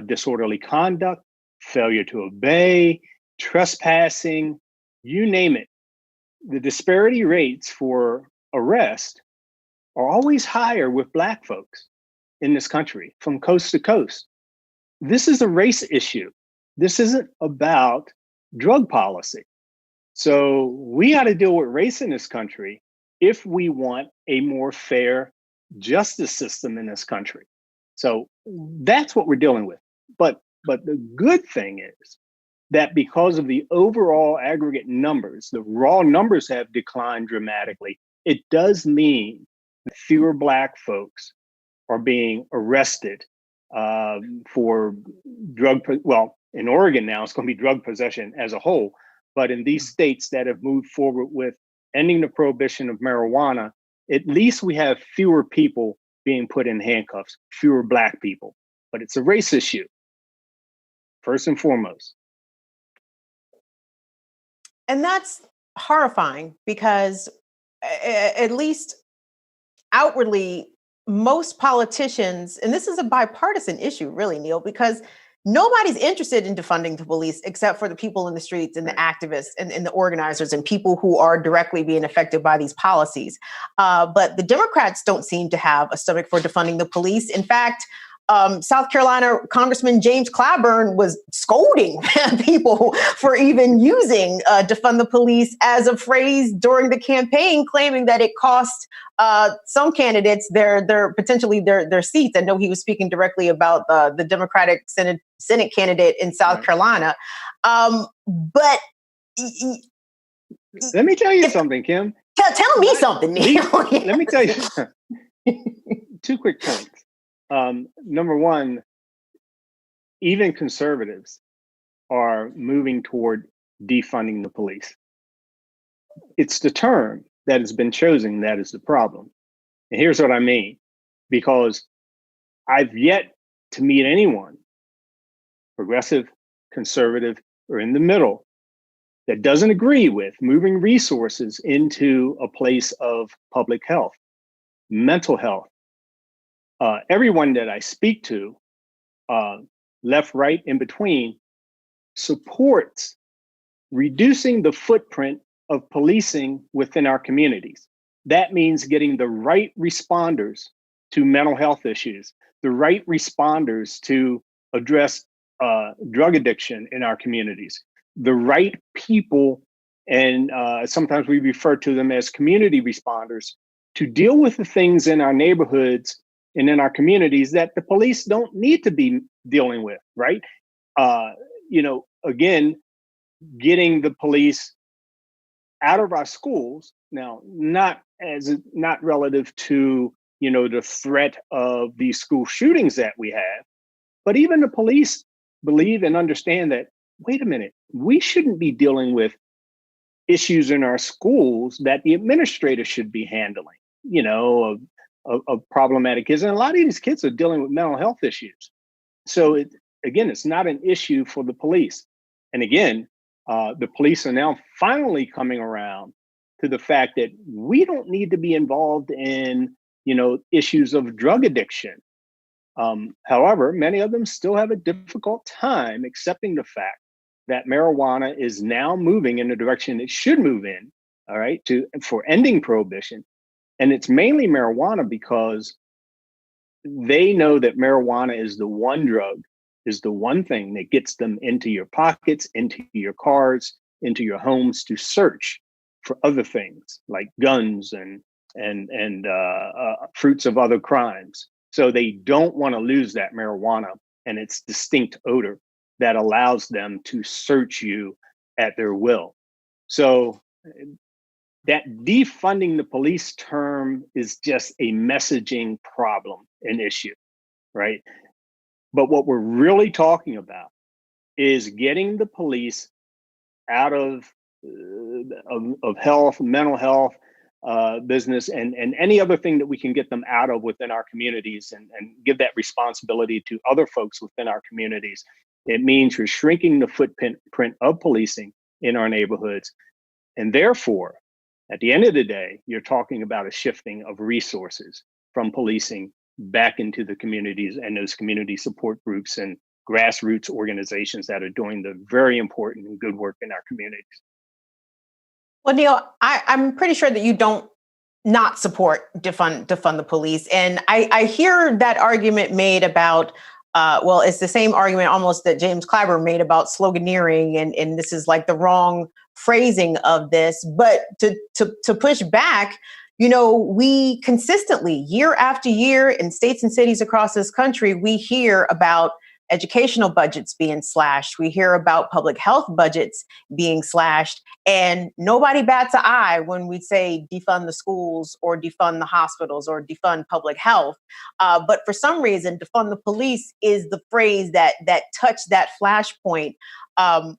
disorderly conduct, failure to obey, trespassing, you name it, the disparity rates for arrest are always higher with Black folks in this country from coast to coast. This is a race issue. This isn't about drug policy. So we got to deal with race in this country if we want a more fair justice system in this country. So that's what we're dealing with. But the good thing is that because of the overall aggregate numbers, the raw numbers have declined dramatically. It does mean that fewer Black folks are being arrested for in Oregon now, it's going to be drug possession as a whole. But in these states that have moved forward with ending the prohibition of marijuana, at least we have fewer people being put in handcuffs, fewer Black people. But it's a race issue, first and foremost. And that's horrifying because at least outwardly, most politicians, and this is a bipartisan issue, really, Neill, because nobody's interested in defunding the police except for the people in the streets and the activists and the organizers and people who are directly being affected by these policies. But the Democrats don't seem to have a stomach for defunding the police. In fact, South Carolina Congressman James Clyburn was scolding people for even using defund the police as a phrase during the campaign, claiming that it cost some candidates their potentially their seats. I know he was speaking directly about the Democratic Senate candidate in South Carolina. But let me tell you something, Kim. Tell me something, Neill. Let me tell you 2 quick points. Number one, even conservatives are moving toward defunding the police. It's the term that has been chosen that is the problem. And here's what I mean, because I've yet to meet anyone, progressive, conservative, or in the middle, that doesn't agree with moving resources into a place of public health, mental health. Everyone that I speak to, left, right, in between, supports reducing the footprint of policing within our communities. That means getting the right responders to mental health issues, the right responders to address drug addiction in our communities, the right people, and sometimes we refer to them as community responders, to deal with the things in our neighborhoods and in our communities that the police don't need to be dealing with, right? Again, getting the police out of our schools now, not relative to the threat of these school shootings that we have, but even the police believe and understand that, wait a minute, we shouldn't be dealing with issues in our schools that the administrator should be handling, of problematic kids. And a lot of these kids are dealing with mental health issues. So it's not an issue for the police. And again, the police are now finally coming around to the fact that we don't need to be involved in, issues of drug addiction. However, many of them still have a difficult time accepting the fact that marijuana is now moving in the direction it should move in, all right, for ending prohibition. And it's mainly marijuana because they know that marijuana is the one drug, is the one thing that gets them into your pockets, into your cars, into your homes to search for other things like guns and fruits of other crimes. So they don't want to lose that marijuana and its distinct odor that allows them to search you at their will. So that defunding the police term is just a messaging problem, an issue, right? But what we're really talking about is getting the police out of health, mental health, business, and any other thing that we can get them out of within our communities, and give that responsibility to other folks within our communities. It means you're shrinking the footprint of policing in our neighborhoods. And therefore, at the end of the day, you're talking about a shifting of resources from policing back into the communities and those community support groups and grassroots organizations that are doing the very important and good work in our communities. Well, Neill, I'm pretty sure that you don't not support defund the police. And I hear that argument made about, it's the same argument almost that James Clyburn made about sloganeering, and this is like the wrong phrasing of this. But to push back, we consistently, year after year, in states and cities across this country, we hear about educational budgets being slashed. We hear about public health budgets being slashed, and nobody bats an eye when we say defund the schools or defund the hospitals or defund public health. But for some reason, defund the police is the phrase that touched that flashpoint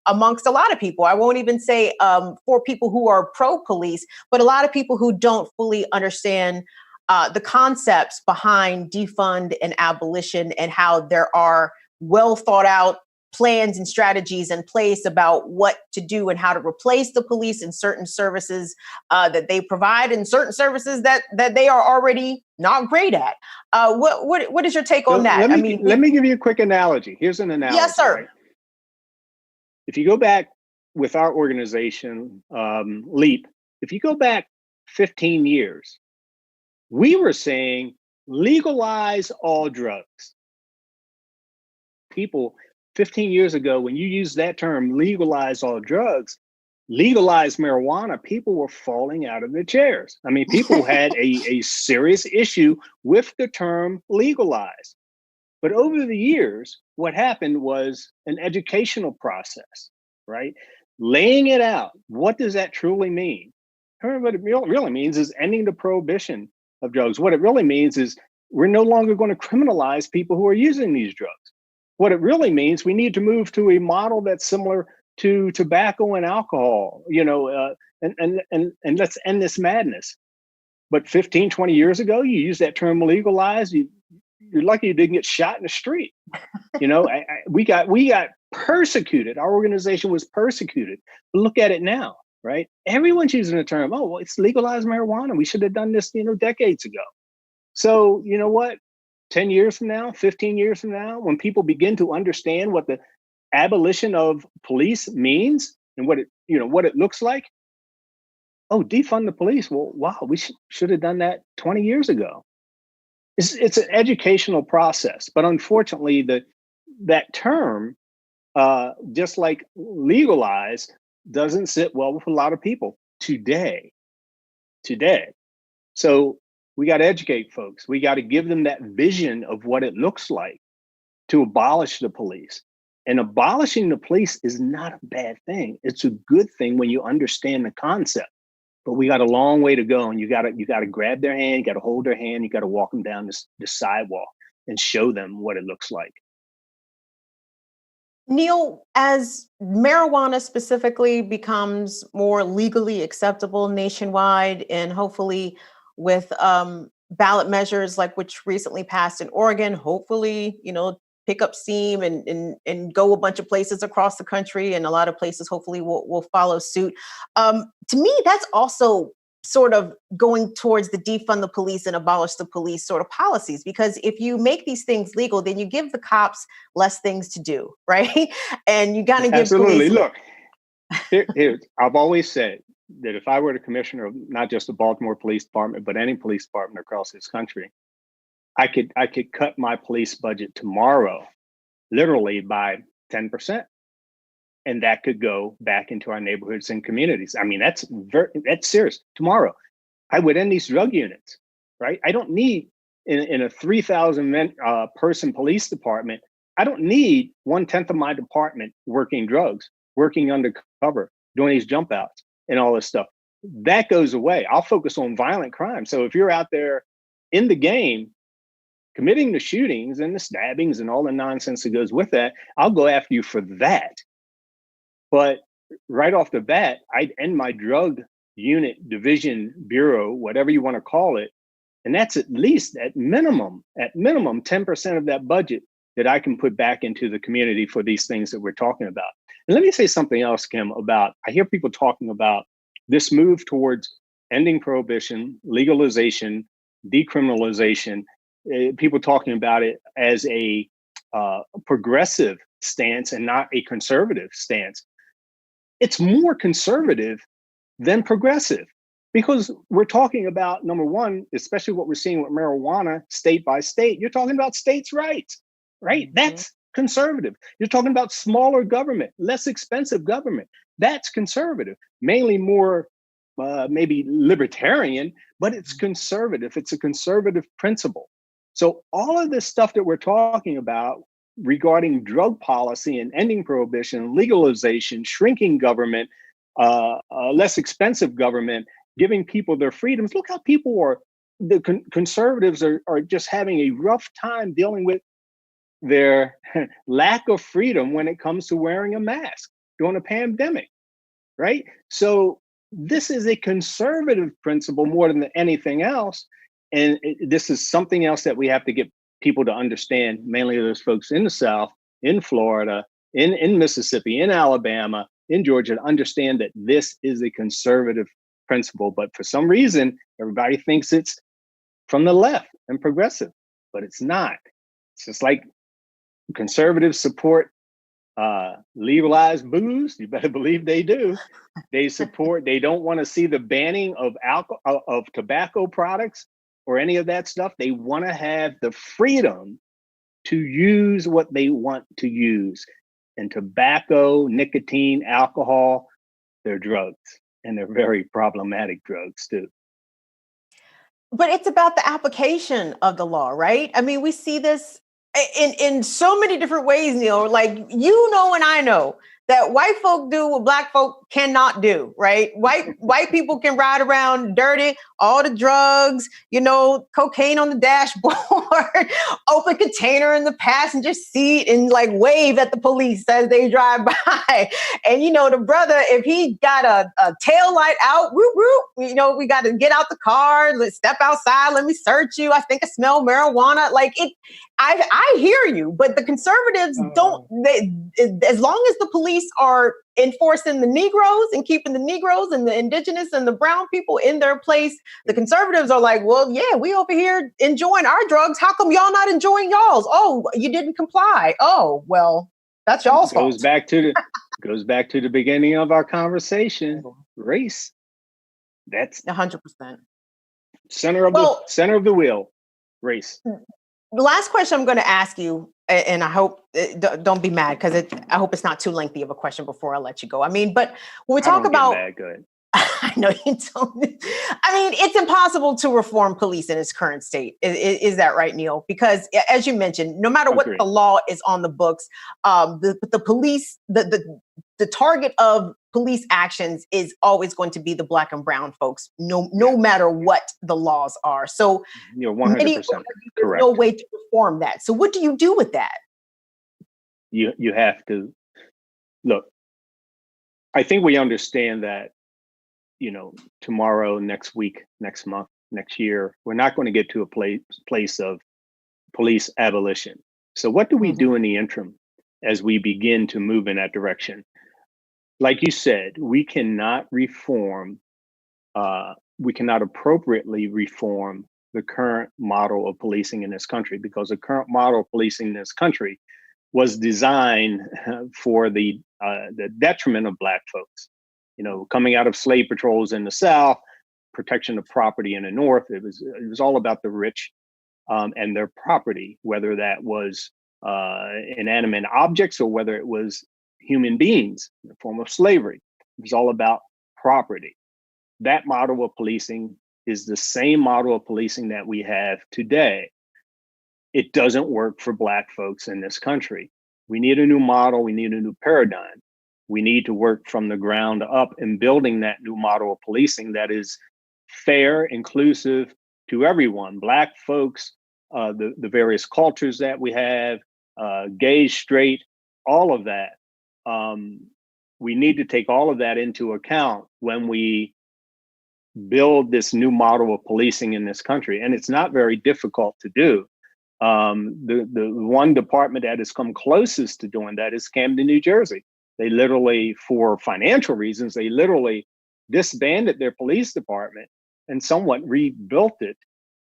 amongst a lot of people. I won't even say for people who are pro-police, but a lot of people who don't fully understand the concepts behind defund and abolition, and how there are well thought out plans and strategies in place about what to do and how to replace the police in certain services that they provide, and certain services that they are already not great at. What is your take on that? Let me give you a quick analogy. Here's an analogy. Yes, sir. Right? If you go back with our organization, LEAP, if you go back 15 years, we were saying legalize all drugs. People 15 years ago, when you used that term, legalize all drugs, legalize marijuana, people were falling out of their chairs. I mean, people had a serious issue with the term legalize. But over the years, what happened was an educational process, right? Laying it out. What does that truly mean? What it really means is ending the prohibition of drugs. What it really means is we're no longer going to criminalize people who are using these drugs. What it really means, we need to move to a model that's similar to tobacco and alcohol, and let's end this madness. But 15, 20 years ago, you use that term legalize, you're lucky you didn't get shot in the street. We got persecuted. Our organization was persecuted. But look at it now, right? Everyone's using the term, oh, well, it's legalized marijuana. We should have done this, decades ago. So you know what? 10 years from now, 15 years from now, when people begin to understand what the abolition of police means and what it looks like, oh, defund the police. Well, wow, we should have done that 20 years ago. It's an educational process, but unfortunately, that term just like legalized, doesn't sit well with a lot of people today. So we got to educate folks. We got to give them that vision of what it looks like to abolish the police. And abolishing the police is not a bad thing. It's a good thing when you understand the concept. But we got a long way to go, and you got to grab their hand, you got to hold their hand, you got to walk them down the sidewalk and show them what it looks like. Neill, as marijuana specifically becomes more legally acceptable nationwide, and hopefully with ballot measures like which recently passed in Oregon, hopefully, pick up steam and go a bunch of places across the country, and a lot of places hopefully will follow suit. To me, that's also sort of going towards the defund the police and abolish the police sort of policies, because if you make these things legal, then you give the cops less things to do, right? And you gotta give absolutely police. Look, here, I've always said that if I were the commissioner of not just the Baltimore Police Department, but any police department across this country, I could cut my police budget tomorrow, literally by 10%. And that could go back into our neighborhoods and communities. I mean, that's serious. Tomorrow, I would end these drug units, right? I don't need, in a 3,000 person police department, I don't need 1/10 of my department working drugs, working undercover, doing these jump outs and all this stuff. That goes away. I'll focus on violent crime. So if you're out there in the game, committing the shootings and the stabbings and all the nonsense that goes with that, I'll go after you for that. But right off the bat, I'd end my drug unit, division, bureau, whatever you want to call it. And that's at least, at minimum, 10% of that budget that I can put back into the community for these things that we're talking about. And let me say something else, Kim, I hear people talking about this move towards ending prohibition, legalization, decriminalization, people talking about it as a progressive stance and not a conservative stance. It's more conservative than progressive, because we're talking about, number one, especially what we're seeing with marijuana state by state, you're talking about states' rights, right? Mm-hmm. That's conservative. You're talking about smaller government, less expensive government. That's conservative, mainly more maybe libertarian, but it's conservative. It's a conservative principle. So all of this stuff that we're talking about regarding drug policy and ending prohibition, legalization, shrinking government, less expensive government, giving people their freedoms. Look how people conservatives are just having a rough time dealing with their lack of freedom when it comes to wearing a mask during a pandemic, right? So this is a conservative principle more than anything else. And this is something else that we have to get people to understand, mainly those folks in the South, in Florida, in Mississippi, in Alabama, in Georgia, to understand that this is a conservative principle. But for some reason, everybody thinks it's from the left and progressive, but it's not. It's just like conservatives support legalized booze. You better believe they do. They don't want to see the banning of of tobacco products or any of that stuff. They want to have the freedom to use what they want to use. And tobacco, nicotine, alcohol, they're drugs, and they're very problematic drugs too. But it's about the application of the law, right? I mean, we see this in so many different ways, Neill. Like, and I know that white folk do what black folk cannot do, right? White people can ride around dirty, all the drugs, cocaine on the dashboard, open container in the passenger seat, and like wave at the police as they drive by. And the brother, if he got a tail light out, whoop, whoop, we got to get out the car, let's step outside, let me search you. I think I smell marijuana. Like I hear you, but the conservatives don't. As long as the police are enforcing the Negroes and keeping the Negroes and the indigenous and the brown people in their place, the conservatives are like, well, yeah, we over here enjoying our drugs. How come y'all not enjoying y'all's? Oh, you didn't comply. Oh, well, that's y'all's fault. Goes back to the beginning of our conversation. Race. That's 100%. Center of the wheel. Race. The last question I'm going to ask you, and I hope, don't be mad, because I hope it's not too lengthy of a question before I let you go. I mean, but when we talk about, get mad, go ahead. I know you don't. I mean, it's impossible to reform police in its current state. Is that right, Neill? Because as you mentioned, no matter what the law is on the books, the police, the target of police actions is always going to be the Black and brown folks, no matter what the laws are. So you're 100% correct. No way to reform that. So what do you do with that? You have to look. I think we understand that, tomorrow, next week, next month, next year, we're not going to get to a place of police abolition. So what do we do in the interim as we begin to move in that direction? Like you said, we cannot appropriately reform the current model of policing in this country, because the current model of policing in this country was designed for the detriment of Black folks. Coming out of slave patrols in the South, protection of property in the North, it was all about the rich and their property, whether that was inanimate objects or whether it was human beings in the form of slavery. It was all about property. That model of policing is the same model of policing that we have today. It doesn't work for Black folks in this country. We need a new model. We need a new paradigm. We need to work from the ground up in building that new model of policing that is fair, inclusive to everyone, Black folks, the various cultures that we have, gay, straight, all of that. We need to take all of that into account when we build this new model of policing in this country. And it's not very difficult to do. The one department that has come closest to doing that is Camden, New Jersey. They literally, for financial reasons, they literally disbanded their police department and somewhat rebuilt it.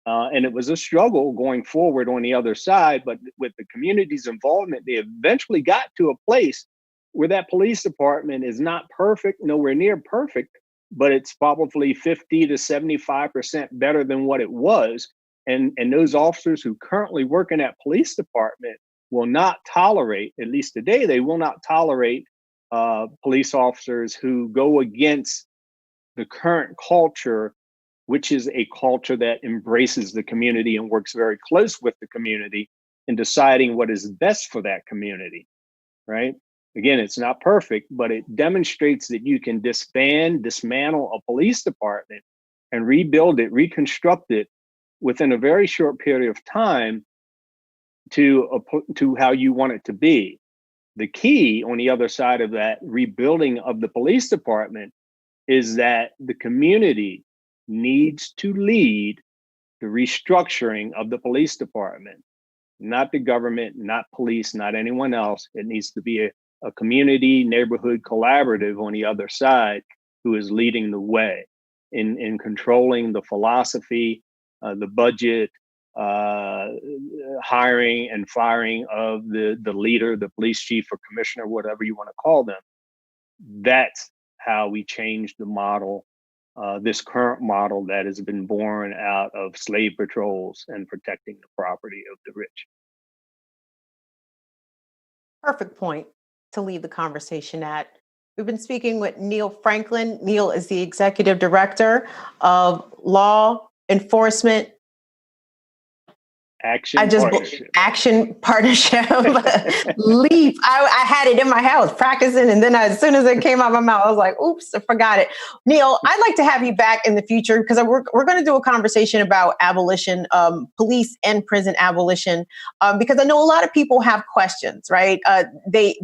And it was a struggle going forward on the other side, but with the community's involvement, they eventually got to a place where that police department is not perfect, nowhere near perfect, but it's probably 50 to 75% better than what it was. And those officers who currently work in that police department will not tolerate, at least today, they will not tolerate police officers who go against the current culture, which is a culture that embraces the community and works very close with the community in deciding what is best for that community, right? Again, it's not perfect, but it demonstrates that you can dismantle a police department and rebuild it, reconstruct it within a very short period of time to how you want it to be. The key on the other side of that rebuilding of the police department is that the community needs to lead the restructuring of the police department, not the government, not police, not anyone else. It needs to be a community neighborhood collaborative on the other side who is leading the way in controlling the philosophy, the budget, hiring and firing of the leader, the police chief or commissioner, whatever you want to call them. That's how we change the model, this current model that has been born out of slave patrols and protecting the property of the rich. Perfect point to leave the conversation at. We've been speaking with Neill Franklin. Neill is the Executive Director of Law Enforcement Action Partnership. Leap. I had it in my house practicing, and then as soon as it came out of my mouth, I was like, oops, I forgot it. Neill, I'd like to have you back in the future because we're going to do a conversation about abolition, police and prison abolition, because I know a lot of people have questions, right? They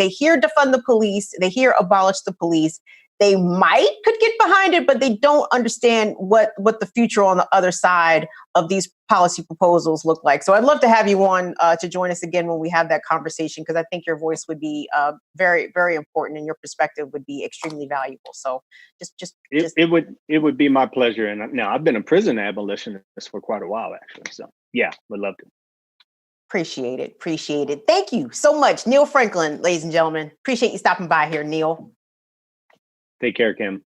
hear defund the police, they hear abolish the police. They could get behind it, but they don't understand what the future on the other side of these policy proposals look like. So I'd love to have you on to join us again when we have that conversation, because I think your voice would be very, very important and your perspective would be extremely valuable. So it would be my pleasure. And now I've been a prison abolitionist for quite a while, actually. So yeah, would love to. Appreciate it. Thank you so much. Neill Franklin, ladies and gentlemen. Appreciate you stopping by here, Neill. Take care, Kim.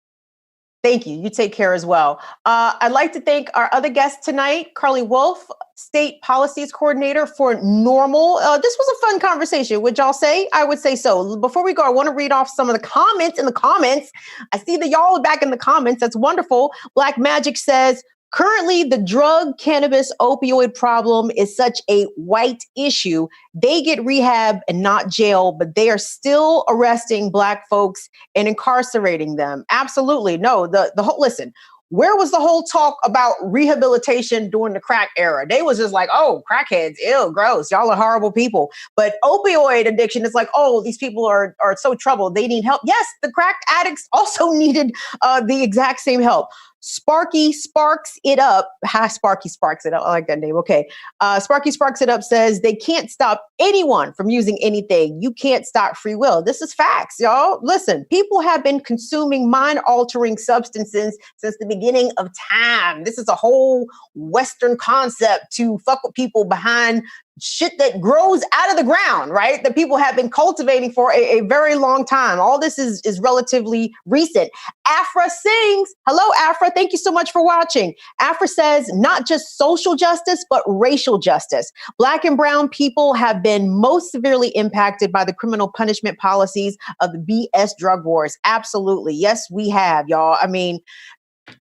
Thank you. You take care as well. I'd like to thank our other guest tonight, Carly Wolf, State Policies Coordinator for NORML. This was a fun conversation. Would y'all say? I would say so. Before we go, I want to read off some of the comments in the comments. I see that y'all are back in the comments. That's wonderful. Black Magic says, currently, the drug, cannabis, opioid problem is such a white issue. They get rehab and not jail, but they are still arresting Black folks and incarcerating them. Absolutely. No, the whole, listen, where was the whole talk about rehabilitation during the crack era? They was just like, oh, crackheads, ew, gross. Y'all are horrible people. But opioid addiction is like, oh, these people are so troubled. They need help. Yes, the crack addicts also needed the exact same help. Sparky Sparks It Up. Hi, Sparky Sparks It Up. I like that name. Okay. Sparky Sparks It Up says they can't stop anyone from using anything. You can't stop free will. This is facts, y'all. Listen, people have been consuming mind-altering substances since the beginning of time. This is a whole Western concept to fuck with people behind shit that grows out of the ground, right? That people have been cultivating for a very long time. All this is relatively recent. Afra sings. Hello, Afra. Thank you so much for watching. Afra says, not just social justice, but racial justice. Black and brown people have been most severely impacted by the criminal punishment policies of the BS drug wars. Absolutely. Yes, we have, y'all. I mean,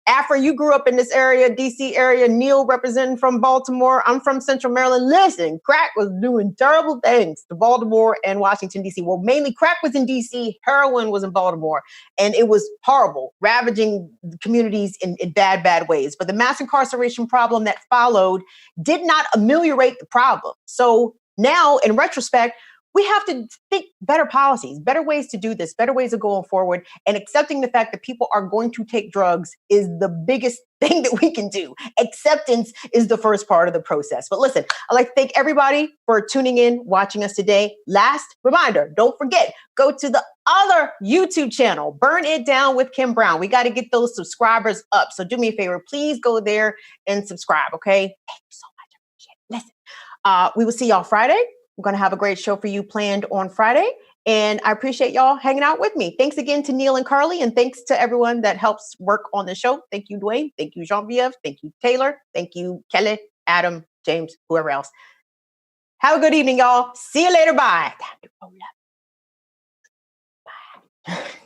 Afra, you grew up in this area, DC area. Neill representing from Baltimore. I'm from Central Maryland. Listen, crack was doing terrible things to Baltimore and Washington, DC. Well, mainly crack was in DC, heroin was in Baltimore, and it was horrible, ravaging communities in bad, bad ways. But the mass incarceration problem that followed did not ameliorate the problem. So now, in retrospect, we have to think better policies, better ways to do this, better ways of going forward, and accepting the fact that people are going to take drugs is the biggest thing that we can do. Acceptance is the first part of the process. But listen, I'd like to thank everybody for tuning in, watching us today. Last reminder, don't forget, go to the other YouTube channel, Burn It Down with Kim Brown. We got to get those subscribers up. So do me a favor, please go there and subscribe, okay? Thank you so much. I appreciate it. Listen, we will see y'all Friday. We're going to have a great show for you planned on Friday. And I appreciate y'all hanging out with me. Thanks again to Neill and Carly. And thanks to everyone that helps work on the show. Thank you, Dwayne. Thank you, Jean-Vieve. Thank you, Taylor. Thank you, Kelly, Adam, James, whoever else. Have a good evening, y'all. See you later. Bye. Time to roll up. Bye.